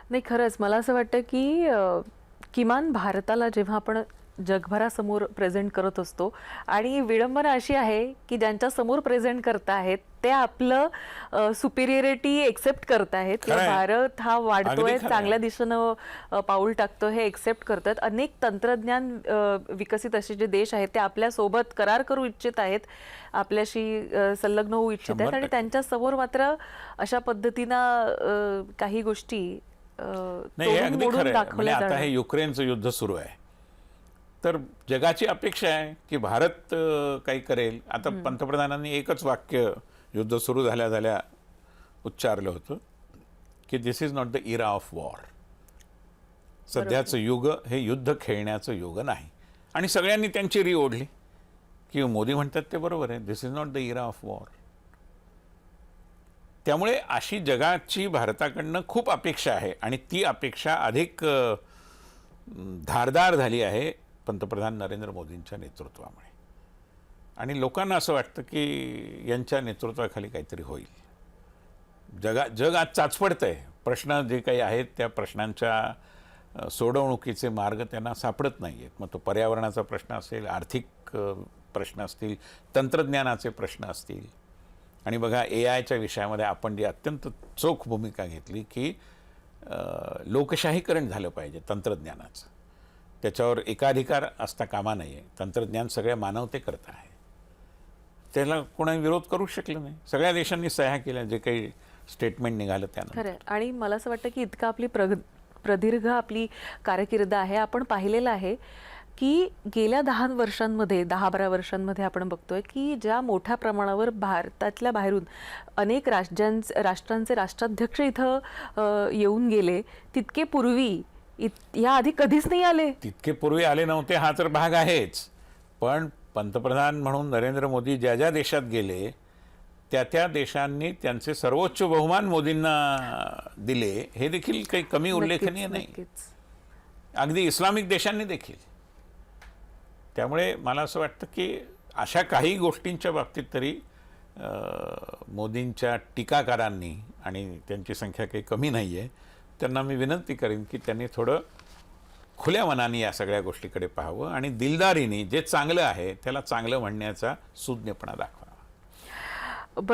नाही, खरंच मला असं वाटतं की किमान भारताला जेव्हा आपण जगभरासमोर प्रेझेंट करत असतो आणि विडंबना अशी आहे की ज्यांच्या समोर प्रेझेंट करतायत ते आपलं सुपिरियरिटी एक्सेप्ट करतायत किंवा खरं आहे. भारत हा अगदी वाढतोय, खरं आहे. चांगल्या दिशेनं पाऊल टाकतो हे एक्सेप्ट करतात. अनेक तंत्रज्ञान विकसित असे जे देश आहेत ते आपल्या सोबत करार करू इच्छित आहेत, आपल्याशी संलग्न होऊ इच्छित आहेत आणि 100% त्यांच्या समोर मात्र अशा पद्धतीनं काही गोष्टी नाही, हे तोडून अगदी मोडून खरं आहे. म्हणजे दाखवल्या आता हे जाणार. युक्रेनचं युद्ध सुरू आहे, तर जगाची अपेक्षा आहे की भारत काही करेल. आता पंतप्रधानांनी एकच वाक्य युद्ध सुरू झाल्या झाल्या उच्चारलं होतं की this is not the era of war. सध्याचं युग हे युद्ध खेळण्याचं युग नाही. आणि सगळ्यांनी त्यांची री ओढली की मोदी म्हणतात ते बरोबर आहे, this is not the era of war. त्यामुळे अशी जगाची भारताकडनं खूप अपेक्षा आहे आणि ती अपेक्षा अधिक धारदार झाली आहे पंतप्रधान नरेंद्र मोदींच्या नेतृत्वामुळे. आणि लोकांना असं वाटतं की यांच्या नेतृत्वाखाली काहीतरी होईल. जग आज चाचपडतंय. प्रश्न जे काही आहेत त्या प्रश्नांच्या सोडवणुकीचे मार्ग त्यांना सापडत नाही आहेत. मग तो पर्यावरणाचा प्रश्न असेल, आर्थिक प्रश्न असतील, तंत्रज्ञानाचे प्रश्न असतील. आणि बघा, AIच्या विषयामध्ये आपण जी अत्यंत चोख भूमिका घेतली की लोकशाहीकरण झालं पाहिजे तंत्रज्ञानाचं. त्याच्यावर एकाधिकार असता कामा नये. तंत्रज्ञान सगळ्या मानवतेकरता आहे. त्याला कोणाही विरोध करू शकलं नाही. सगळ्या देशांनी सह्या केल्या जे काही स्टेटमेंट निघालं त्यानंतर. खरं. आणि मला असं वाटतं की इतका आपली प्रदीर्घ आपली कारकीर्द आहे, आपण पाहिलेलं आहे की गेल्या 10 वर्षांमध्ये 10-12 वर्षांमध्ये आपण बघतोय की ज्या मोठ्या प्रमाणावर भारतातल्या बाहेरून अनेक राष्ट्रांचे राष्ट्राध्यक्ष इथं येऊन गेले, तितके पूर्वी या आधी कधीच नाही आले. तितके पूर्वी आले नव्हते हा तर भाग आहेच. पण पंतप्रधान म्हणून नरेंद्र मोदी ज्या ज्या देशात गेले त्या त्या देशांनी त्यांचे सर्वोच्च बहुमान मोदींना दिले, हे देखील काही कमी उल्लेखनीय नाही. अगदी इस्लामिक देशांनी देखील. त्यामुळे मला असं वाटतं की अशा काही गोष्टींच्या बाबतीत तरी मोदींच्या टीकाकारांनी, आणि त्यांची संख्या काही कमी नाही आहे, त्यांना मी विनंती करेन की त्यांनी थोडं खुल्या मनाने या सगळ्या गोष्टीकडे पाहावं आणि दिलदारीने जे चांगलं आहे त्याला चांगलं म्हणण्याचा सुज्ञपणा दाखवावा. बरं.